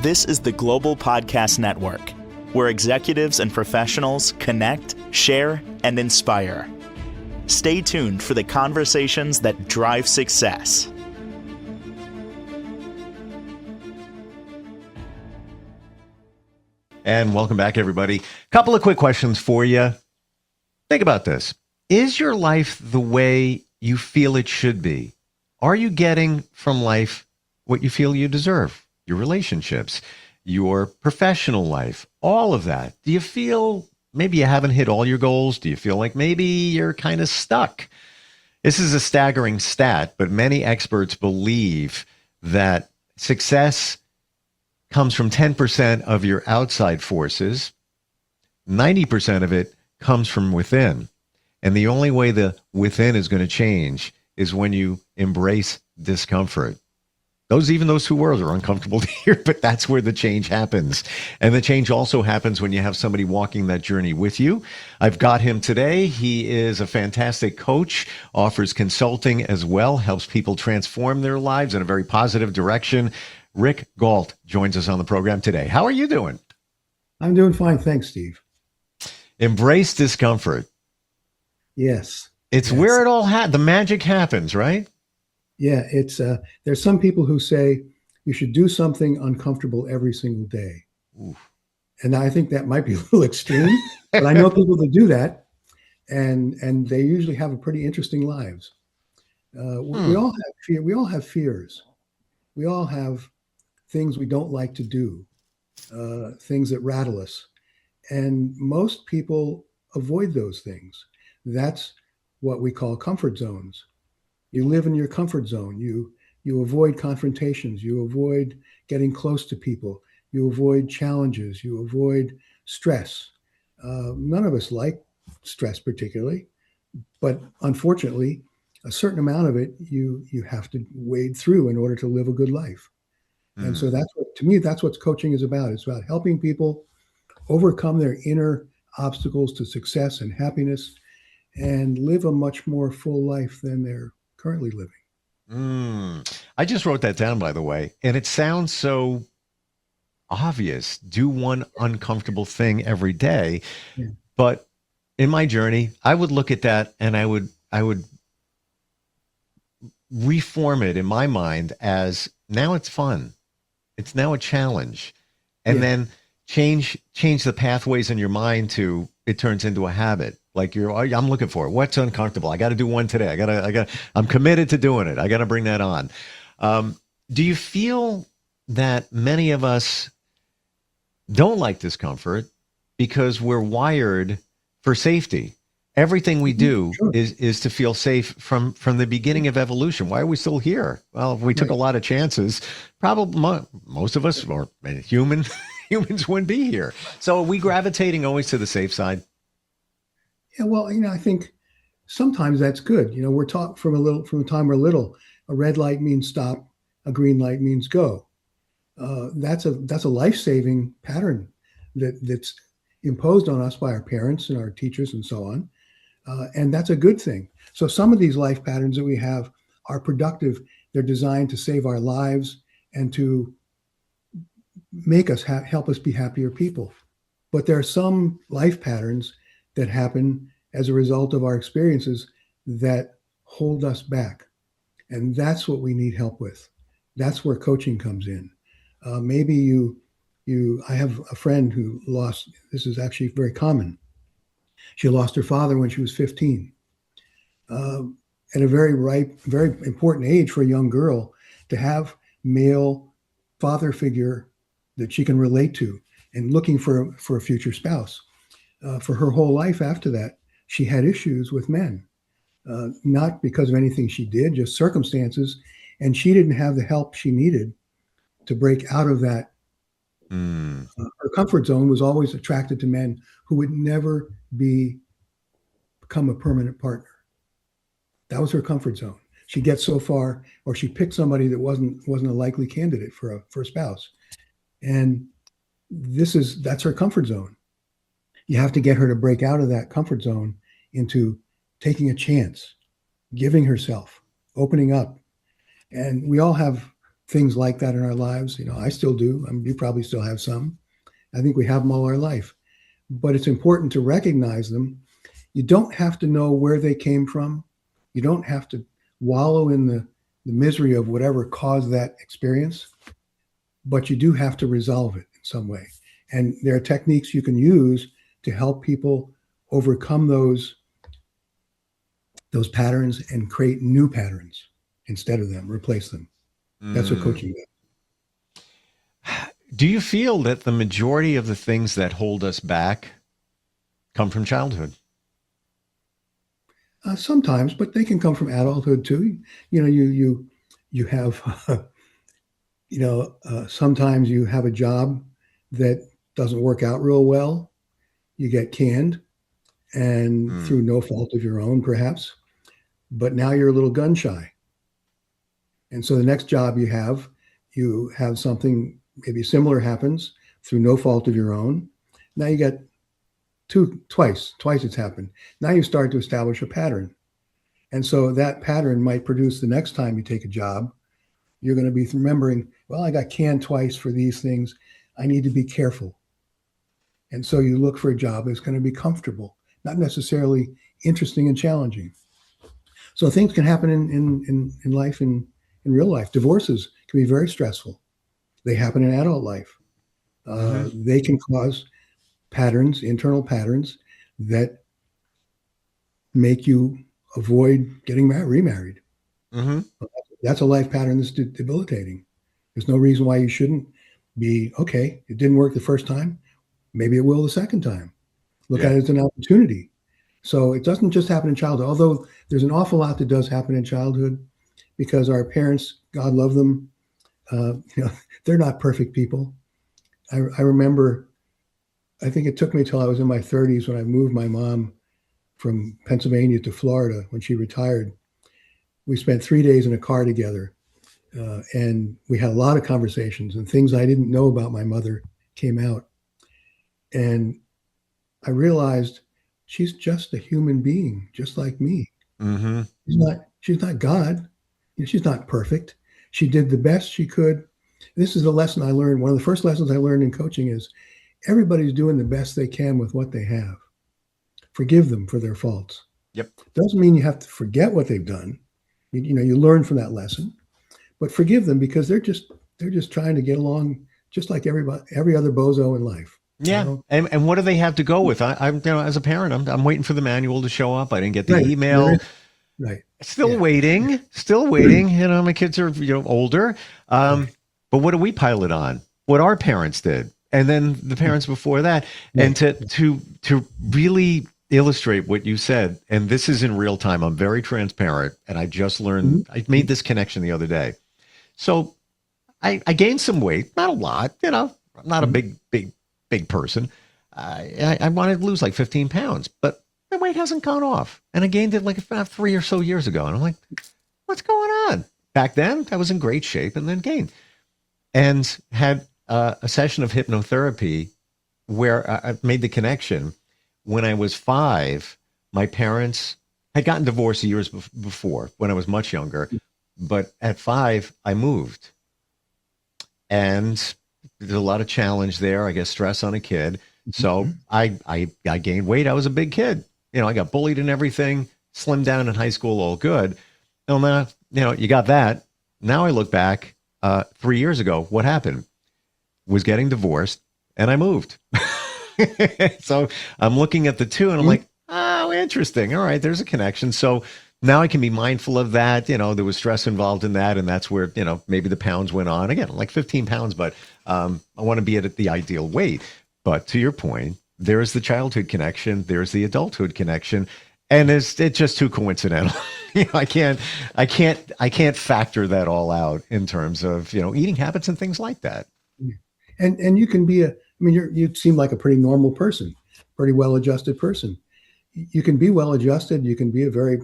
This is the Global Podcast Network, where executives and professionals connect, share, and inspire. Stay tuned for the conversations that drive success. And welcome back, everybody. Couple of quick questions for you. Think about this. Is your life the way you feel it should be? Are you getting from life what you feel you deserve? Your relationships, your professional life, all of that. Do you feel maybe you haven't hit all your goals? Do you feel like maybe you're kind of stuck? This is a staggering stat, but many experts believe that success comes from 10% of your outside forces. 90% of it comes from within. And the only way the within is going to change is when you embrace discomfort. Even those two words are uncomfortable to hear, but that's where the change happens. And the change also happens when you have somebody walking that journey with you. I've got him today. He is a fantastic coach, offers consulting as well, helps people transform their lives in a very positive direction. Rick Gault joins us on the program today. How are you doing? I'm doing fine. Thanks, Steve. Embrace discomfort. Yes. It's where it all the magic happens, right? Yeah, it's there's some people who say you should do something uncomfortable every single day. Oof. And I think that might be a little extreme, but I know people that do that, and they usually have a pretty interesting lives. We all have fear. We all have fears. We all have things we don't like to do, things that rattle us, and most people avoid those things. That's what we call comfort zones. You live in your comfort zone. You avoid confrontations. You avoid getting close to people. You avoid challenges. You avoid stress. None of us like stress particularly, but unfortunately, a certain amount of it you have to wade through in order to live a good life. And so to me, that's what coaching is about. It's about helping people overcome their inner obstacles to success and happiness and live a much more full life than they're currently living. I just wrote that down, by the way, and it sounds so obvious. Do one uncomfortable thing every day. Yeah. But in my journey, I would look at that and I would reform it in my mind as now it's fun. It's now a challenge. And then change the pathways in your mind to it turns into a habit. Like I'm looking for it. What's uncomfortable? I got to do one today. I'm committed to doing it. I got to bring that on. Do you feel that many of us don't like discomfort because we're wired for safety? Everything we do is to feel safe from the beginning of evolution. Why are we still here? Well, if we took a lot of chances, probably most of us or humans wouldn't be here. So are we gravitating always to the safe side? Yeah, well, I think sometimes that's good. We're taught from the time we're little, a red light means stop, a green light means go. That's a life-saving pattern that's imposed on us by our parents and our teachers and so on. And that's a good thing. So some of these life patterns that we have are productive. They're designed to save our lives and to make us help us be happier people. But there are some life patterns that happen as a result of our experiences that hold us back. And that's what we need help with. That's where coaching comes in. Maybe I have a friend who this is actually very common. She lost her father when she was 15. At a very ripe, very important age for a young girl to have male father figure that she can relate to and looking for a future spouse. For her whole life after that, she had issues with men, not because of anything she did, just circumstances. And she didn't have the help she needed to break out of that. Her comfort zone was always attracted to men who would never become a permanent partner. That was her comfort zone. She gets so far, or she picked somebody that wasn't a likely candidate for a spouse. And that's her comfort zone. You have to get her to break out of that comfort zone into taking a chance, giving herself, opening up. And we all have things like that in our lives. I still do. I mean, you probably still have some. I think we have them all our life. But it's important to recognize them. You don't have to know where they came from. You don't have to wallow in the misery of whatever caused that experience, but you do have to resolve it in some way. And there are techniques you can use to help people overcome those patterns and create new patterns instead of them, replace them. That's what coaching does. Do you feel that the majority of the things that hold us back come from childhood? Sometimes, but they can come from adulthood too. You have, sometimes you have a job that doesn't work out real well. You get canned, and through no fault of your own, perhaps. But now you're a little gun shy, and so the next job you have something maybe similar happens through no fault of your own. Now you got twice it's happened. Now you start to establish a pattern. And so that pattern might produce the next time you take a job, you're going to be remembering, well, I got canned twice for these things. I need to be careful. And so you look for a job that's going to be comfortable, not necessarily interesting and challenging. So things can happen in life, in real life. Divorces can be very stressful. They happen in adult life. They can cause patterns, internal patterns that make you avoid getting remarried. That's a life pattern that's debilitating. There's no reason why you shouldn't be, okay, it didn't work the first time. Maybe it will the second time. Look at it as an opportunity. So it doesn't just happen in childhood, although there's an awful lot that does happen in childhood because our parents, God love them, they're not perfect people. I remember, I think it took me till I was in my 30s when I moved my mom from Pennsylvania to Florida when she retired. We spent 3 days in a car together, and we had a lot of conversations, and things I didn't know about my mother came out. And I realized she's just a human being, just like me. She's not God. She's not perfect. She did the best she could. This is a lesson I learned. One of the first lessons I learned in coaching is everybody's doing the best they can with what they have. Forgive them for their faults. Yep. Doesn't mean you have to forget what they've done. You learn from that lesson, but forgive them because they're just trying to get along just like every other bozo in life. Yeah. And what do they have to go with? I'm as a parent, I'm waiting for the manual to show up. I didn't get the email. Right. Still waiting. My kids are, older. But what do we pile it on? What our parents did. And then the parents before that. And to really illustrate what you said, and this is in real time, I'm very transparent, and I just learned, I made this connection the other day. So I gained some weight, not a lot, I'm not a big person. I wanted to lose like 15 pounds, but my weight hasn't gone off. And I gained it like about 3 or so years ago. And I'm like, what's going on? Back then, I was in great shape and then gained. And had a session of hypnotherapy where I made the connection. When I was 5, my parents had gotten divorced years before when I was much younger. But at 5, I moved. And there's a lot of challenge there. I guess stress on a kid. So I gained weight. I was a big kid. I got bullied and everything, slimmed down in high school, all good. And now, you got that. Now I look back 3 years ago, what happened? Was getting divorced and I moved. So I'm looking at the two and I'm like, oh, interesting. All right, there's a connection. So now I can be mindful of that. There was stress involved in that. And that's where, maybe the pounds went on. Again, like 15 pounds, but I want to be at the ideal weight. But to your point, there's the childhood connection. There's the adulthood connection. And it's just too coincidental. I can't factor that all out in terms of, eating habits and things like that. And you can be you seem like a pretty normal person, pretty well-adjusted person. You can be well-adjusted. You can be a very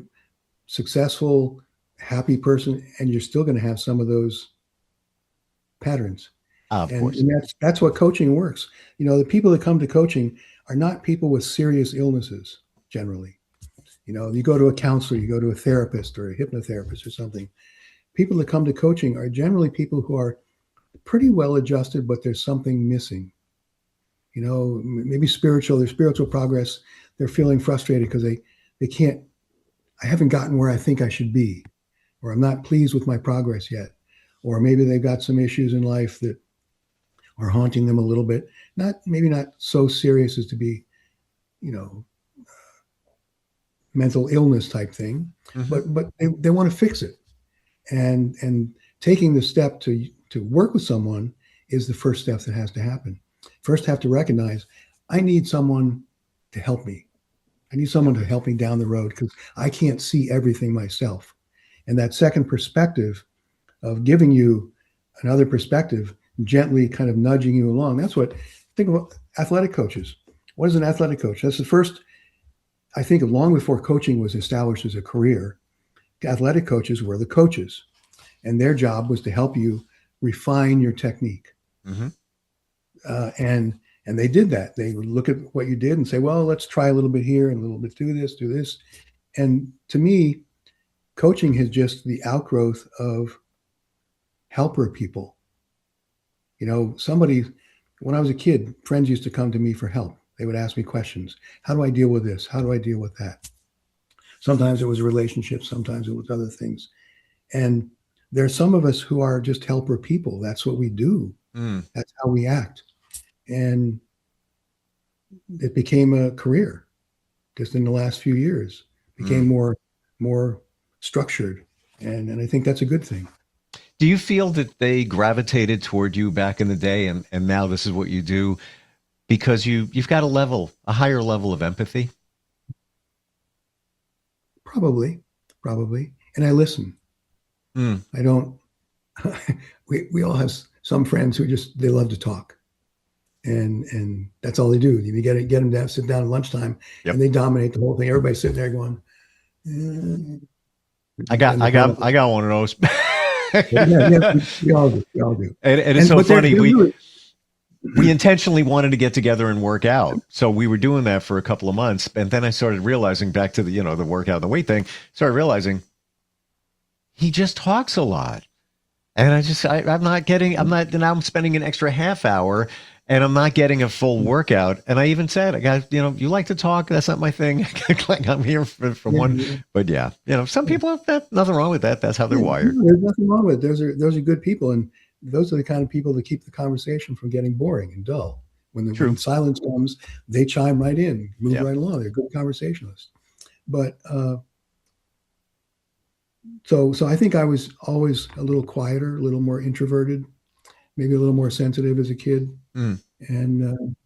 successful, happy person, and you're still going to have some of those patterns. Of course. And that's what coaching works. The people that come to coaching are not people with serious illnesses, generally. You go to a counselor, you go to a therapist or a hypnotherapist or something. people that come to coaching are generally people who are pretty well adjusted, but there's something missing. You know, maybe their spiritual progress, they're feeling frustrated because they can't, I haven't gotten where I think I should be, or I'm not pleased with my progress yet. Or maybe they've got some issues in life that are haunting them a little bit. Maybe not so serious as to be, you know, mental illness type thing, but they want to fix it. And taking the step to work with someone is the first step that has to happen. First, have to recognize I need someone to help me. I need someone to help me down the road because I can't see everything myself. And that second perspective of giving you another perspective, gently kind of nudging you along. That's what, think about athletic coaches. What is an athletic coach? That's the first, I think, long before coaching was established as a career, athletic coaches were the coaches. And their job was to help you refine your technique. And they did that. They would look at what you did and say, well, let's try a little bit here and a little bit do this. And to me, coaching is just the outgrowth of helper people. You know, when I was a kid, friends used to come to me for help. They would ask me questions. How do I deal with this? How do I deal with that? Sometimes it was a relationship. Sometimes it was other things. And there are some of us who are just helper people. That's what we do. That's how we act. And it became a career just in the last few years. It became more structured. And I think that's a good thing. Do you feel that they gravitated toward you back in the day and now this is what you do because you've got a higher level of empathy? Probably. And I listen. I don't, we all have some friends who they love to talk. And that's all they do. You get them to sit down at lunchtime and they dominate the whole thing. Everybody's sitting there going, I got one of those. We all do. And it's so funny. We intentionally wanted to get together and work out. So we were doing that for a couple of months. And then I started realizing, back to the workout and the weight thing, started realizing he just talks a lot. And now I'm spending an extra half hour and I'm not getting a full workout. And I even said, you like to talk? That's not my thing. Like I'm here for one. But yeah, some people have nothing wrong with that. That's how they're wired. There's nothing wrong with it. Those are good people. And those are the kind of people that keep the conversation from getting boring and dull. When silence comes, they chime right in, move right along. They're good conversationalists. But so I think I was always a little quieter, a little more introverted, maybe a little more sensitive as a kid. And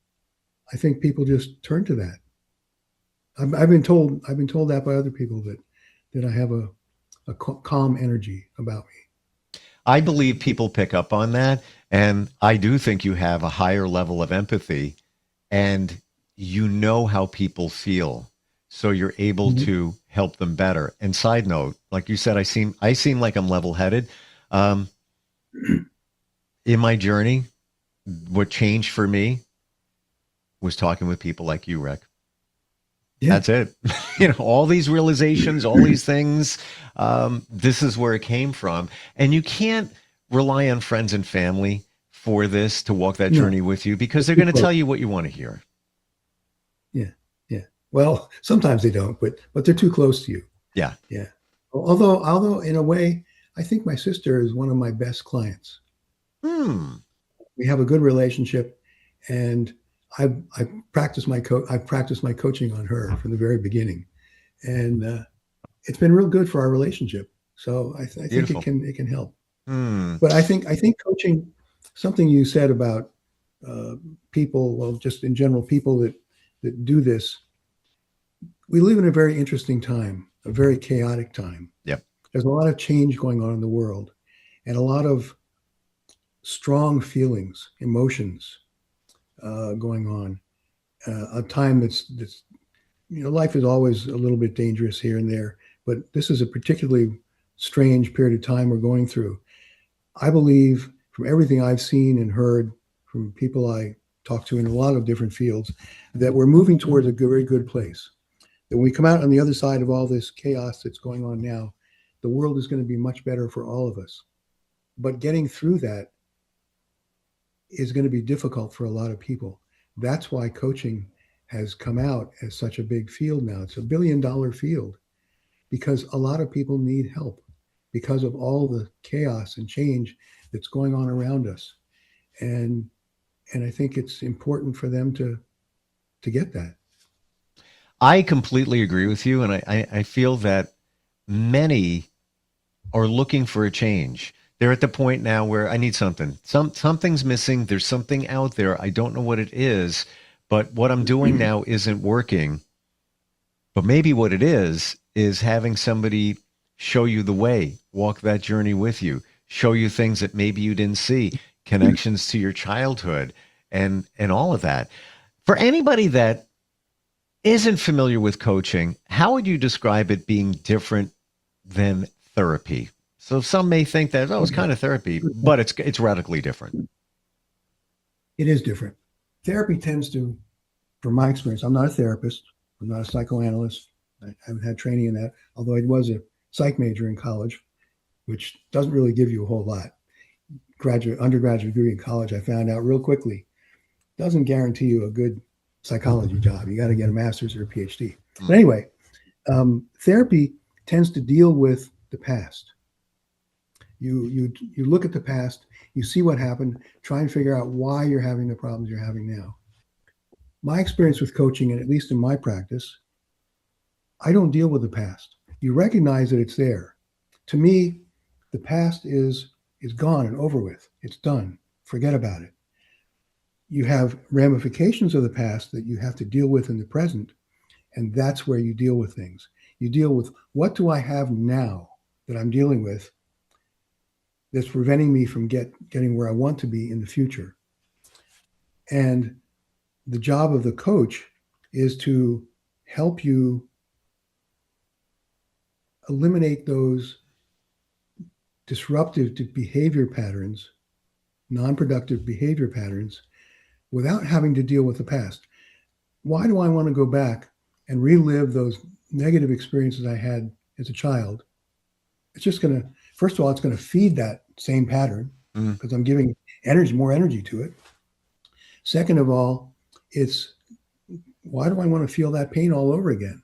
I think people just turn to that. I've been told that by other people that I have a calm energy about me. I believe people pick up on that. And I do think you have a higher level of empathy and you know how people feel. So you're able to help them better. And side note, like you said, I seem like I'm level-headed. In my journey, what changed for me was talking with people like you, Rick. Yeah. That's it. All these realizations, all these things, this is where it came from. And you can't rely on friends and family for this to walk that journey with you because they're going to tell you what you want to hear. Yeah. Well, sometimes they don't, but they're too close to you. Yeah. Although in a way, I think my sister is one of my best clients. We have a good relationship, and I've practiced my coaching on her from the very beginning, and it's been real good for our relationship. So I think it can help. But I think coaching, something you said about people, well, just in general, people that do this. We live in a very interesting time, a very chaotic time. Yep. There's a lot of change going on in the world, and a lot of strong feelings, emotions going on. A time that's life is always a little bit dangerous here and there, but this is a particularly strange period of time we're going through. I believe, from everything I've seen and heard from people I talk to in a lot of different fields, that we're moving towards a very good place. That when we come out on the other side of all this chaos that's going on now, the world is going to be much better for all of us. But getting through that is going to be difficult for a lot of people. That's why coaching has come out as such a big field now. It's $1 billion field because a lot of people need help because of all the chaos and change that's going on around us. And I think it's important for them to get that. I completely agree with you. And I feel that many are looking for a change. They're at the point now where I need something. Something's missing. There's something out there. I don't know what it is, but what I'm doing now isn't working. But maybe what it is having somebody show you the way, walk that journey with you, show you things that maybe you didn't see, connections to your childhood and all of that. For anybody that isn't familiar with coaching, how would you describe it being different than therapy? So some may think that, it's kind of therapy, but it's radically different. It is different. Therapy tends to, from my experience, I'm not a therapist. I'm not a psychoanalyst. I haven't had training in that, although I was a psych major in college, which doesn't really give you a whole lot. Undergraduate degree in college, I found out real quickly, doesn't guarantee you a good psychology job. You got to get a master's or a PhD. But anyway, therapy tends to deal with the past. You look at the past, you see what happened, try and figure out why you're having the problems you're having now. My experience with coaching, and at least in my practice, I don't deal with the past. You recognize that it's there. To me, the past is gone and over with. It's done. Forget about it. You have ramifications of the past that you have to deal with in the present, and that's where you deal with things. You deal with, what do I have now that I'm dealing with that's preventing me from getting where I want to be in the future? And the job of the coach is to help you eliminate those disruptive behavior patterns, non-productive behavior patterns, without having to deal with the past. Why do I want to go back and relive those negative experiences I had as a child? It's just going to, first of all, it's going to feed that same pattern because I'm giving more energy to it. Second of all, it's, why do I want to feel that pain all over again?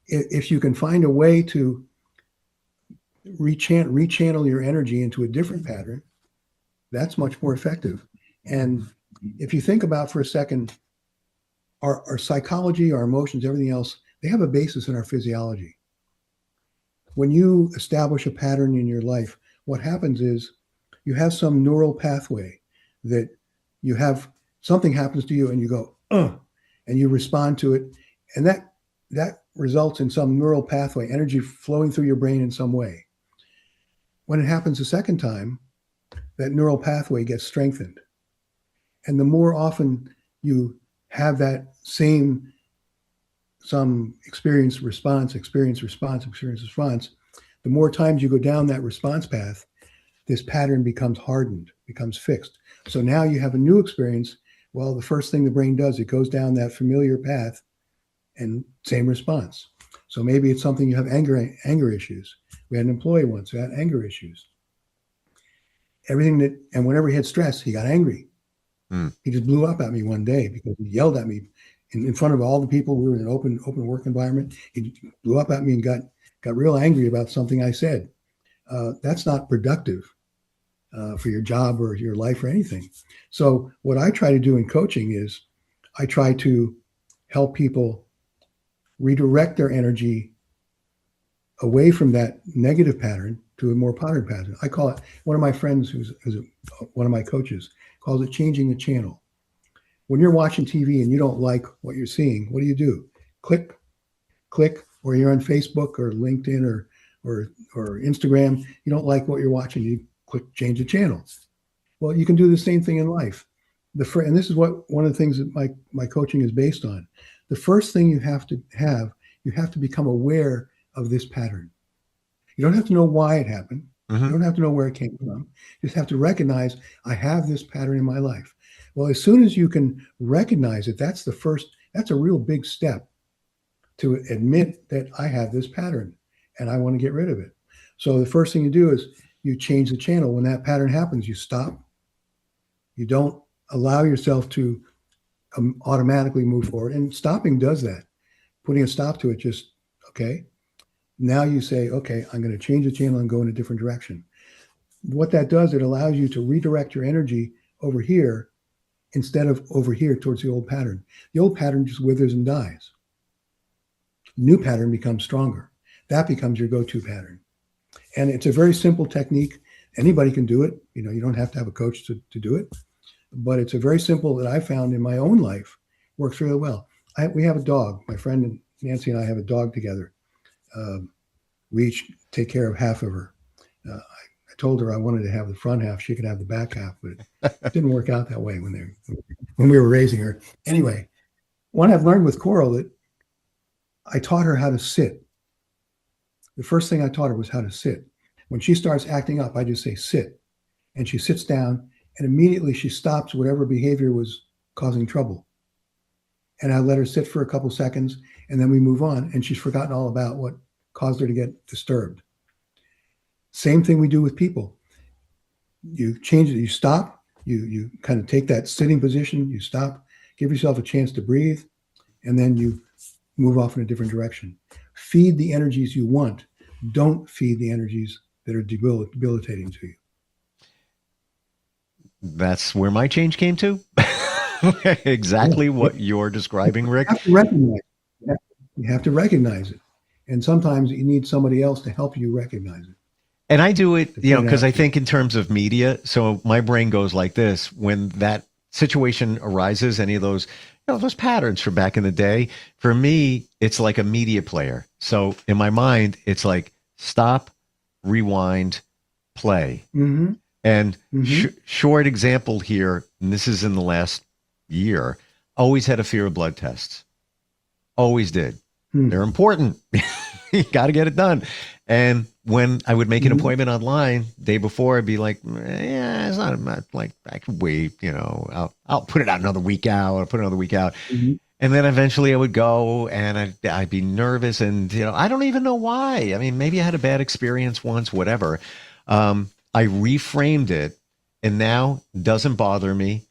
If you can find a way to rechannel your energy into a different pattern, that's much more effective. And if you think about for a second, our psychology, our emotions, everything else, they have a basis in our physiology. When you establish a pattern in your life, what happens is you have some neural pathway that you have, something happens to you and you go, and you respond to it. And that results in some neural pathway, energy flowing through your brain in some way. When it happens a second time, that neural pathway gets strengthened. And the more often you have that same, some experience response, the more times you go down that response path, this pattern becomes hardened, becomes fixed. So now you have a new experience. Well, the first thing the brain does, it goes down that familiar path and same response. So maybe it's something you have anger issues. We had an employee once who had anger issues. And whenever he had stress, he got angry. He just blew up at me one day because he yelled at me in front of all the people. We were in an open work environment. He blew up at me and got real angry about something I said. That's not productive for your job or your life or anything. So what I try to do in coaching is I try to help people redirect their energy away from that negative pattern to a more positive pattern. I call it, one of my friends who's one of my coaches calls it changing the channel. When you're watching TV and you don't like what you're seeing, what do? Click, or you're on Facebook or LinkedIn or Instagram, you don't like what you're watching, you click change the channel. Well, you can do the same thing in life. And this is what one of the things that my coaching is based on. The first thing you have to become aware of this pattern. You don't have to know why it happened. You don't have to know where it came from. You just have to recognize, I have this pattern in my life. Well, as soon as you can recognize it, that's a real big step to admit that I have this pattern and I want to get rid of it. So the first thing you do is you change the channel. When that pattern happens, you stop. You don't allow yourself to automatically move forward. And stopping does that. Putting a stop to it, just, okay. Now you say, okay, I'm going to change the channel and go in a different direction. What that does, it allows you to redirect your energy over here instead of over here towards the old pattern. The old pattern just withers and dies. New pattern becomes stronger. That becomes your go-to pattern. And it's a very simple technique. Anybody can do it. You don't have to have a coach to do it. But it's a very simple that I found in my own life works really well. We have a dog. My friend Nancy and I have a dog together. We each take care of half of her. I told her I wanted to have the front half. She could have the back half, but it didn't work out that way when we were raising her. Anyway, one I've learned with Coral that I taught her how to sit. The first thing I taught her was how to sit. When she starts acting up, I just say sit. And she sits down, and immediately she stops whatever behavior was causing trouble. And I let her sit for a couple seconds, and then we move on, and she's forgotten all about what caused her to get disturbed. Same thing we do with people. You change it, you stop, you kind of take that sitting position, you stop, give yourself a chance to breathe, and then you move off in a different direction. Feed the energies you want. Don't feed the energies that are debilitating to you. That's where my change came to. Exactly what you're describing, Rick. You have to recognize it. And sometimes you need somebody else to help you recognize it. And I do it, because I think in terms of media. So my brain goes like this: when that situation arises, any of those, those patterns from back in the day, for me, it's like a media player. So in my mind, it's like stop, rewind, play. Mm-hmm. And short example here, and this is in the last year, always had a fear of blood tests. Always did. They're important. You got to get it done. And when I would make an appointment online day before, I'd be like, yeah, it's not like I could wait, I'll put it out another week out. I'll put another week out. Mm-hmm. And then eventually I would go and I'd be nervous, and, I don't even know why. I mean, maybe I had a bad experience once, whatever. I reframed it, and now it doesn't bother me.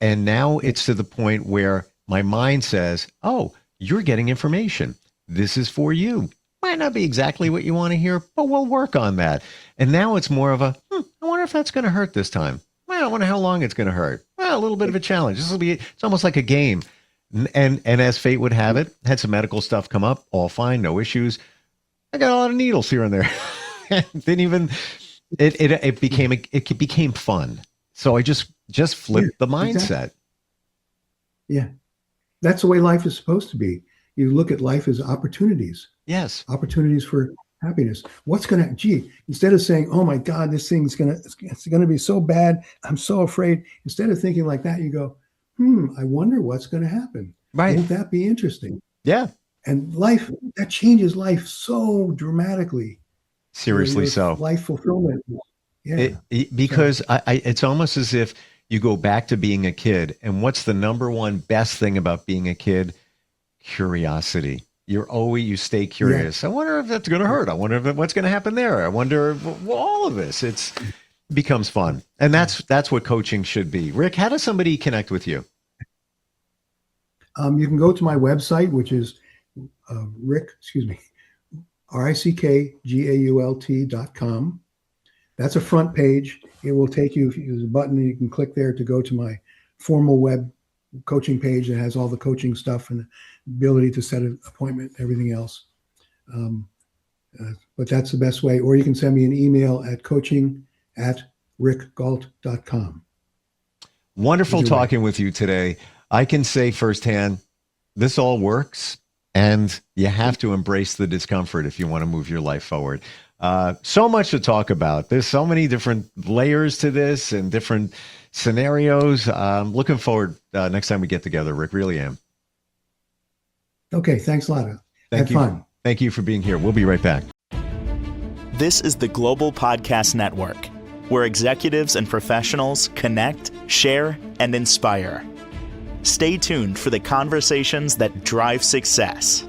And now it's to the point where my mind says, oh, you're getting information. This is for you. Might not be exactly what you want to hear, but we'll work on that. And now it's more of a, I wonder if that's going to hurt this time. Well, I wonder how long it's going to hurt. Well, a little bit of a challenge. It's almost like a game. And as fate would have it, had some medical stuff come up, all fine, no issues. I got a lot of needles here and there. It became fun. So I just flipped the mindset. Exactly. Yeah. That's the way life is supposed to be. You look at life as opportunities. Yes. Opportunities for happiness. Instead of saying, oh my God, this thing's it's going to be so bad, I'm so afraid. Instead of thinking like that, you go, I wonder what's going to happen. Right. Won't that be interesting? Yeah. And that changes life so dramatically. Seriously so. Life fulfillment. Yeah. Because it's almost as if you go back to being a kid. And what's the number one best thing about being a kid? Curiosity. You stay curious. Yeah. I wonder if that's going to hurt. I wonder what's going to happen there. I wonder all of this. It becomes fun. And that's what coaching should be. Rick, how does somebody connect with you? You can go to my website, which is rickgault.com. That's a front page. It will take you, there's a button you can click there to go to my formal web coaching page that has all the coaching stuff and the ability to set an appointment and everything else. But that's the best way. Or you can send me an email at coaching@rickgault.com. Wonderful talking with you today. I can say firsthand, this all works, and you have to embrace the discomfort if you want to move your life forward. So much to talk about. There's so many different layers to this and different scenarios. Looking forward next time we get together, Rick. Really am. Okay, thanks a lot. Have fun. Thank you for being here. We'll be right back. This is the Global Podcast Network, where executives and professionals connect, share, and inspire. Stay tuned for the conversations that drive success.